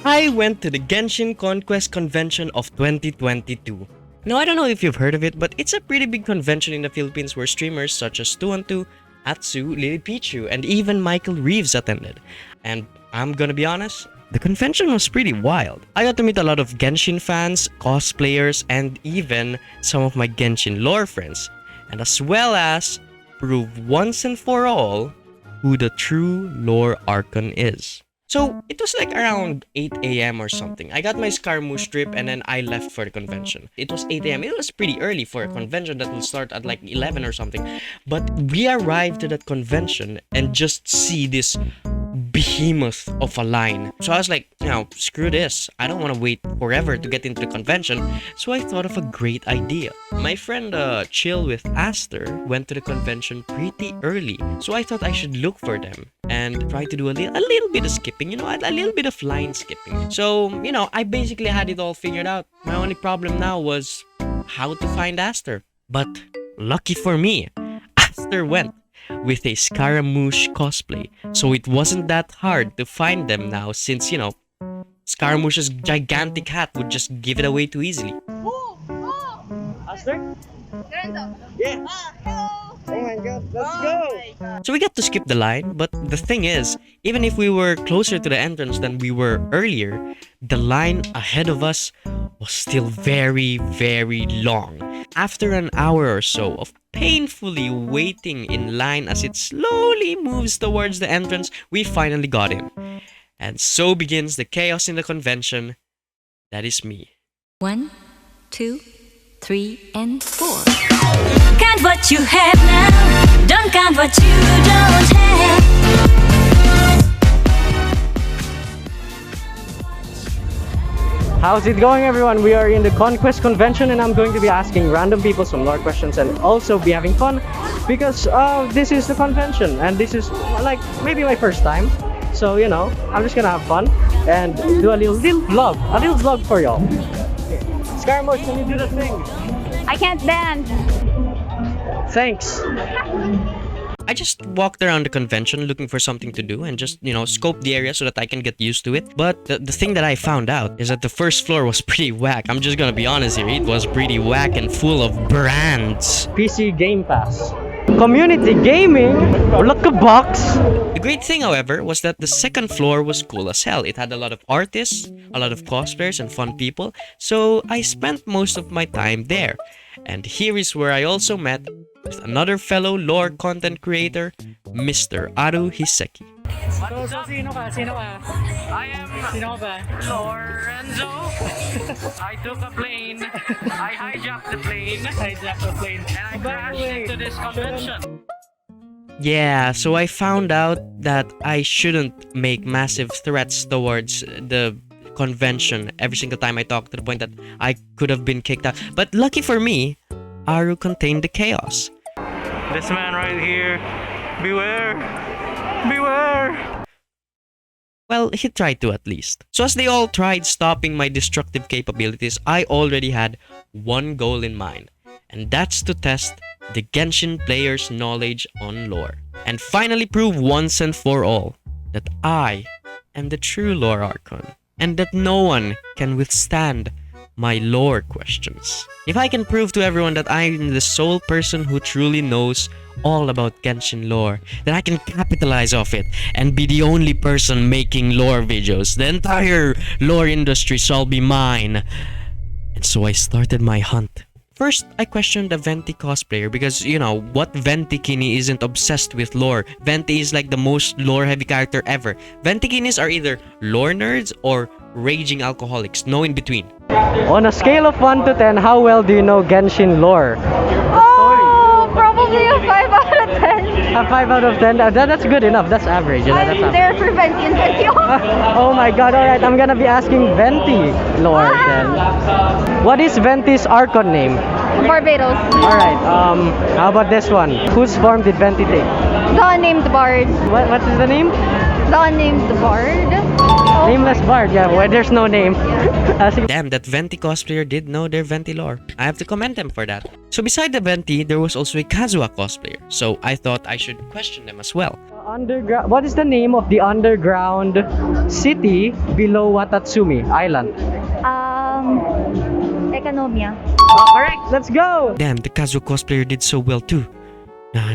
I went to the Genshin Conquest Convention of 2022. Now, I don't know if you've heard of it, but it's a pretty big convention in the Philippines where streamers such as 212, Atsu, Lily Pichu, and even Michael Reeves attended. And I'm gonna be honest, the convention was pretty wild. I got to meet a lot of Genshin fans, cosplayers, and even some of my Genshin lore friends. And as well as prove once and for all who the true lore Archon is. So, it was like around 8 a.m. or something. I got my Scaramouche trip and then I left for the convention. It was 8 a.m. It was pretty early for a convention that will start at like 11 or something. But we arrived to that convention and just see this behemoth of a line. So I was like, screw this. I don't want to wait forever to get into the convention. So I thought of a great idea. My friend Chill with Aster went to the convention pretty early. So I thought I should look for them and try to do a little bit of skipping, a little bit of line skipping. So, I basically had it all figured out. My only problem now was how to find Aster. But lucky for me, Aster went with a Scaramouche cosplay. So it wasn't that hard to find them now since, Scaramouche's gigantic hat would just give it away too easily. Aster? Yeah. Hello. Oh my god, let's go! So we got to skip the line, but the thing is, even if we were closer to the entrance than we were earlier, the line ahead of us was still very, very long. After an hour or so of painfully waiting in line as it slowly moves towards the entrance, we finally got in. And so begins the chaos in the convention. That is me. 1, 2, 3, and 4. Count what you have now. Don't count what you don't have. How's it going, everyone? We are in the Conquest Convention and I'm going to be asking random people some lore questions and also be having fun because this is the convention and this is like maybe my first time. So, I'm just gonna have fun and do a little vlog for y'all. Scaramouche, can you do the thing? I can't dance. Thanks. I just walked around the convention looking for something to do and just, scope the area so that I can get used to it. But the thing that I found out is that the first floor was pretty whack. I'm just gonna be honest here. It was pretty whack and full of brands. PC Game Pass. Community gaming? Look a box. The great thing, however, was that the second floor was cool as hell. It had a lot of artists, a lot of cosplayers, and fun people. So I spent most of my time there. And here is where I also met with another fellow lore content creator, Mr. Aru Hiseki. So, sino ka? I am Lorenzo. I took a plane. I hijacked the plane. And I crashed into this convention. Yeah, so I found out that I shouldn't make massive threats towards the convention every single time I talk, to the point that I could have been kicked out. But lucky for me, Aru contained the chaos. This man right here. Beware. Beware. Well, he tried to at least. So as they all tried stopping my destructive capabilities, I already had one goal in mind. And that's to test the Genshin players' knowledge on lore. And finally prove once and for all that I am the true lore Archon. And that no one can withstand my lore questions. If I can prove to everyone that I am the sole person who truly knows all about Genshin lore, then I can capitalize off it and be the only person making lore videos. The entire lore industry shall be mine. And so I started my hunt. First, I questioned the Venti cosplayer because, what Ventikini isn't obsessed with lore? Venti is like the most lore-heavy character ever. Ventikinis are either lore nerds or raging alcoholics, no in between. On a scale of 1 to 10, how well do you know Genshin lore? Oh, probably a 5 out of 10. A 5 out of 10? That's good enough. That's average. That's I'm average. there for Venti and Venti. Oh my god, alright. I'm gonna be asking Venti lore then. What is Venti's Archon name? Barbados. Alright, how about this one? Whose form did Venti take? The unnamed bard. What is the name? The unnamed bard. Nameless bard, yeah, where there's no name. Damn, that Venti cosplayer did know their Venti lore. I have to commend them for that. So beside the Venti, there was also a Kazuha cosplayer. So I thought I should question them as well. Underground. What is the name of the underground city below Watatsumi Island? Economia. Correct. Let's go. Damn, the Kazuo cosplayer did so well too. Nah.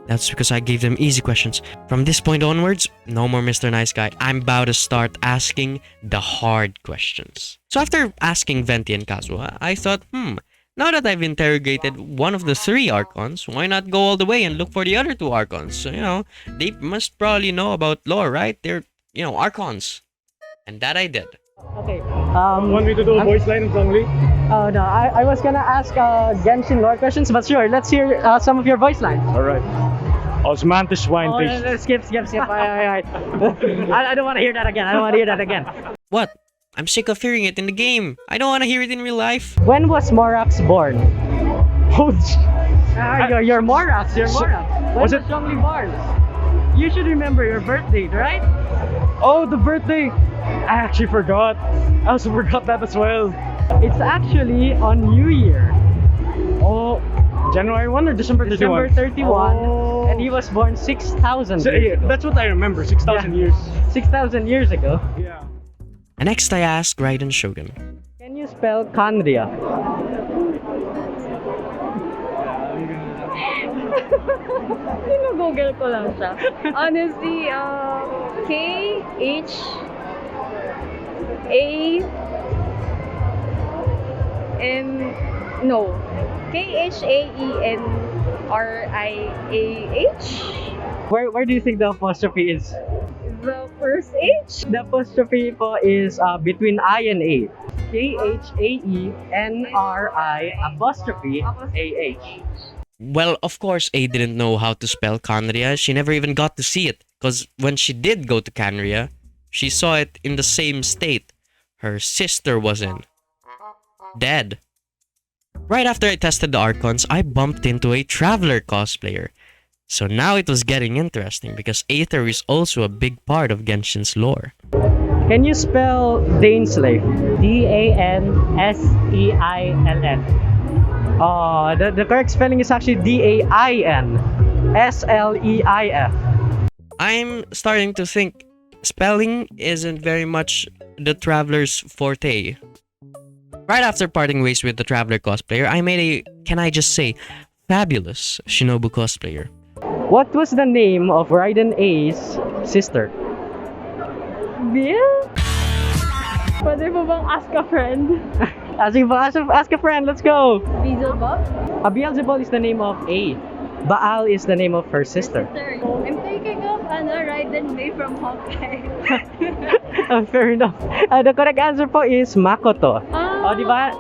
That's because I gave them easy questions. From this point onwards, no more Mr. Nice Guy. I'm about to start asking the hard questions. So after asking Venti and Kazuo, I thought, now that I've interrogated one of the 3 Archons, why not go all the way and look for the other 2 Archons? So, they must probably know about lore, right? They're, Archons. And that I did. Okay. Want me to do a voice line of Zhongli? Oh no, I was gonna ask Genshin lore questions, but sure, let's hear some of your voice lines. Alright. Osmanthus swine Oh, takes. no, skip. I don't want to hear that again. What? I'm sick of hearing it in the game. I don't want to hear it in real life. When was Morax born? You're Morax. When was Zhongli born? You should remember your birthday, right? Oh, the birthday! I actually forgot. I also forgot that as well. It's actually on New Year. Oh, January 1 or December 31? December 31, Oh. and he was born 6,000 So, years yeah, ago. that's what I remember. 6,000 Yeah. years. 6,000 years ago. Yeah. And next I asked Raiden Shogun. Can you spell Kandria? Google ko lang siya. Honestly, Khaenriah. Where do you think the apostrophe is? The first H? The apostrophe po is between I and A. Khaenri apostrophe AH. Well, of course, A didn't know how to spell Canria. She never even got to see it. Because when she did go to Canria, she saw it in the same state her sister was in. Dead. Right after I tested the Archons, I bumped into a Traveler cosplayer. So now it was getting interesting because Aether is also a big part of Genshin's lore. Can you spell Daneslave? Danseill. Oh, the correct spelling is actually DainslEif. I'm starting to think spelling isn't very much the Traveler's forte. Right after parting ways with the Traveler cosplayer, I made a, can I just say, fabulous Shinobu cosplayer. What was the name of Raiden Ei's sister? Bill? Pwede mo bang ask a friend? Ask a friend, let's go! Beelzebub? Beelzebub is the name of A. Baal is the name of her sister. I'm thinking of Raiden Ei from Hawkeye. Fair enough. The correct answer po is Makoto. Oh, di ba?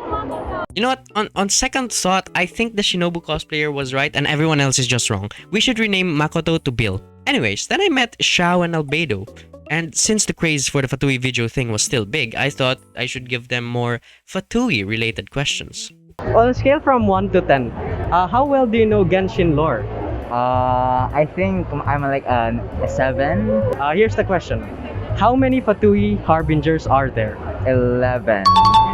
You know what? On second thought, I think the Shinobu cosplayer was right and everyone else is just wrong. We should rename Makoto to Bill. Anyways, then I met Xiao and Albedo. And since the craze for the Fatui video thing was still big, I thought I should give them more Fatui related questions. On a scale from 1 to 10, how well do you know Genshin lore? I think I'm like a 7. Here's the question. How many Fatui harbingers are there? 11.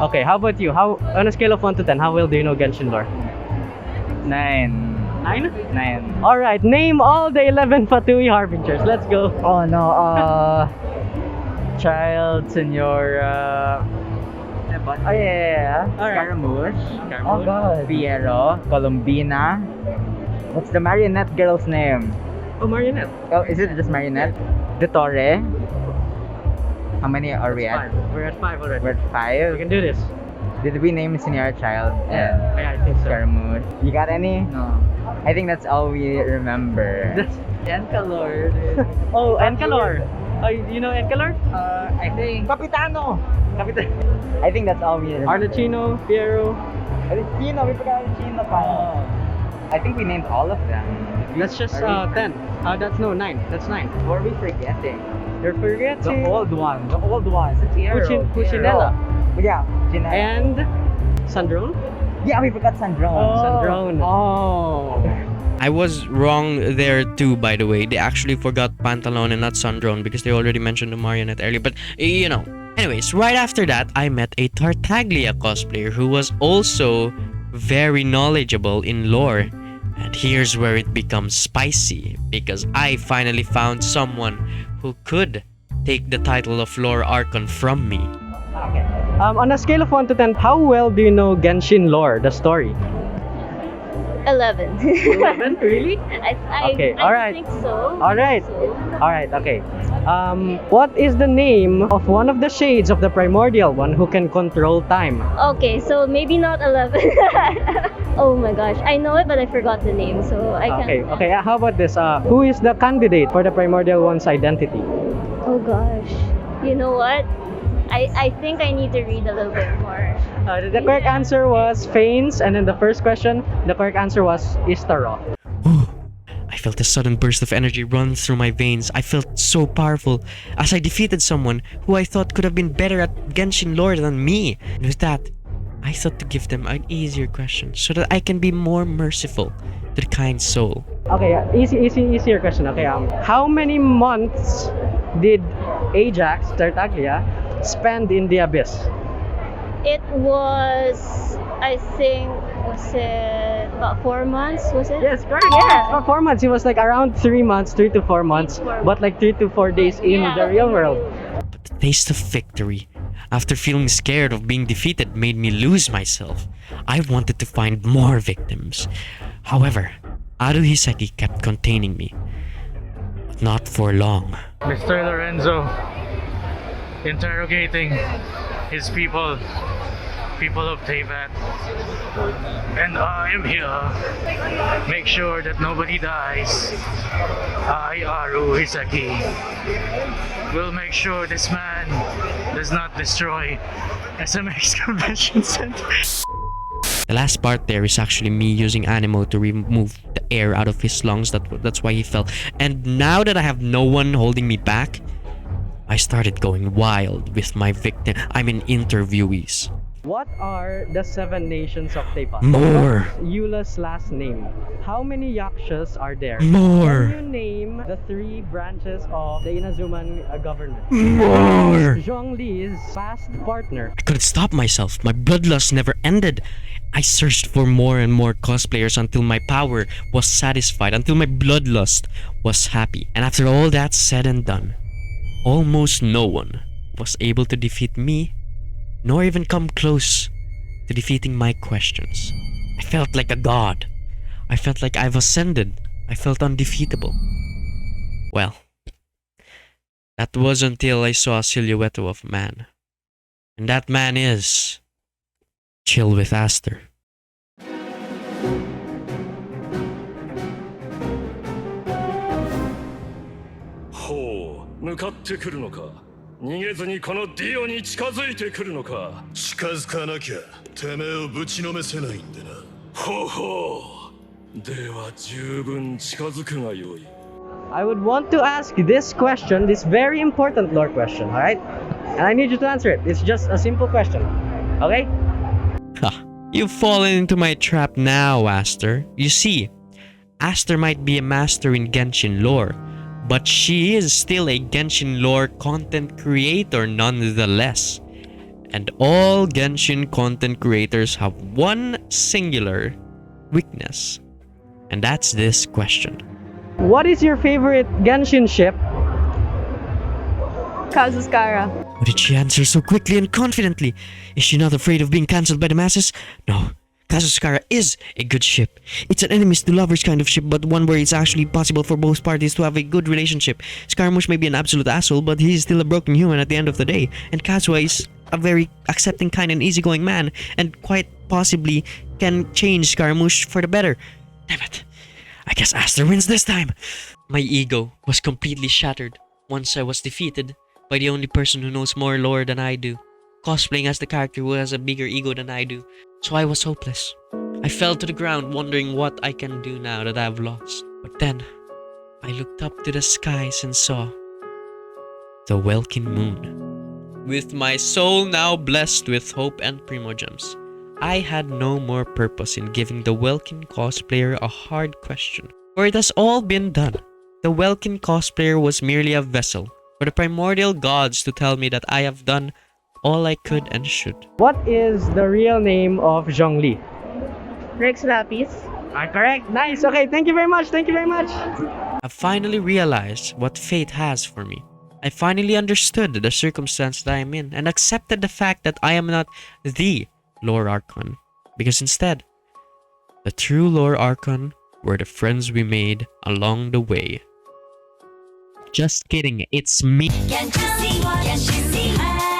Okay, how about you? How on a scale of 1 to 10, how well do you know Genshin lore? 9. 9? 9. Alright, name all the 11 Fatui harbingers. Let's go. Oh no, Child, Senora. Oh yeah. Alright. Scaramouche. Oh god. Piero, Colombina. What's the marionette girl's name? Oh, marionette. Oh, is it just marionette? De Torre. How many are we at? 5. We're at 5 already. We're at We 5. can do this. Did we name Senora Child? Yeah, I think so. Scaramouche. You got any? No. I think that's all we remember. That's- Enkalor. oh, Enkalor. Oh, you know Enkalor? I think. Capitano! I think that's all we remember. Arlecchino, Piero. Chino, we forgot Chino pa. I think we named all of them. That's just Are we- 10. That's no 9. That's 9. What are we forgetting? You're forgetting. The old one. The old one. Cucinella. Yeah. Gina. And Sandrone? Yeah, we forgot Sandrone. Sandrone. Oh. I was wrong there too, by the way. They actually forgot Pantalon and not Sandrone because they already mentioned the marionette earlier. But, you know. Anyways, right after that, I met a Tartaglia cosplayer who was also very knowledgeable in lore. And here's where it becomes spicy, because I finally found someone who could take the title of Lore Archon from me. Okay. On a scale of 1 to 10, how well do you know Genshin lore, the story? 11. 11? Really? Okay, alright. think so. Alright. Alright, okay. What is the name of one of the shades of the Primordial One who can control time? Okay, so maybe not 11. Oh my gosh, I know it, but I forgot the name, so I can't. Okay, how about this? Who is the candidate for the Primordial One's identity? Oh gosh. You know what? I think I need to read a little bit more. The correct answer was Fanes, and then the first question, the correct answer was Istaro. Ooh, I felt a sudden burst of energy run through my veins. I felt so powerful as I defeated someone who I thought could have been better at Genshin lore than me. And with that, I thought to give them an easier question so that I can be more merciful to the kind soul. Okay, easier question. Okay, how many months did Ajax Tartaglia spend in the abyss? It was, I think, was it about 4 months? Was it? Yes, correct. Yeah. For 4 months, it was like around 3 months, 3 to 4 months, but like 3 to 4 days in the real world. But the taste of victory, after feeling scared of being defeated, made me lose myself. I wanted to find more victims. However, Aru Hiseki kept containing me. But not for long. Mr. Lorenzo interrogating his people of Teyvat. And I am here. Make sure that nobody dies. I, Aru Hiseki, will make sure this man does not destroy SMX Convention Center. The last part there is actually me using Animo to remove the air out of his lungs. That's why he fell. And now that I have no one holding me back, I started going wild with my interviewees. What are the 7 nations of Teyvat? More. What's Eula's last name? How many yakshas are there? More. Can you name the 3 branches of the Inazuman government? More. Zhongli's past partner. I couldn't stop myself. My bloodlust never ended. I searched for more and more cosplayers until my power was satisfied, until my bloodlust was happy. And after all that said and done, almost no one was able to defeat me, nor even come close to defeating my questions. I felt like a god. I felt like I've ascended. I felt undefeatable. Well, that was until I saw a silhouette of a man. And that man is... Chill with Aster. ほう、向かってくるのか。逃げずにこのディオに近づいてくるのか。近づかなきゃてめえをぶちのめせないんでな。ほうほう。では十分近づくがよい。 I would want to ask this question, this very important lore question, alright? And I need you to answer it. It's just a simple question, okay? Ha! You've fallen into my trap now, Aster. You see, Aster might be a master in Genshin lore, but she is still a Genshin lore content creator nonetheless. And all Genshin content creators have one singular weakness, and that's this question. What is your favorite Genshin ship? Kazuskara. Why did she answer so quickly and confidently? Is she not afraid of being cancelled by the masses? No. Kazuskara is a good ship. It's an enemies to lovers kind of ship, but one where it's actually possible for both parties to have a good relationship. Scaramouche may be an absolute asshole, but he's still a broken human at the end of the day. And Kazuha is a very accepting, kind, and easygoing man, and quite possibly can change Scaramouche for the better. Damn it. I guess Aster wins this time. My ego was completely shattered once I was defeated by the only person who knows more lore than I do, cosplaying as the character who has a bigger ego than I do. So I was hopeless. I fell to the ground wondering what I can do now that I've lost. But then, I looked up to the skies and saw the Welkin Moon. With my soul now blessed with hope and primogems, I had no more purpose in giving the Welkin cosplayer a hard question. For it has all been done. The Welkin cosplayer was merely a vessel for the primordial gods to tell me that I have done all I could and should. What is the real name of Zhongli? Rex Lapis. Correct. Nice. Okay. Thank you very much. Thank you very much. I finally realized what fate has for me. I finally understood the circumstance that I am in and accepted the fact that I am not the lore archon. Because instead, the true lore archon were the friends we made along the way. Just kidding, it's me. Can't you see? Can't you see?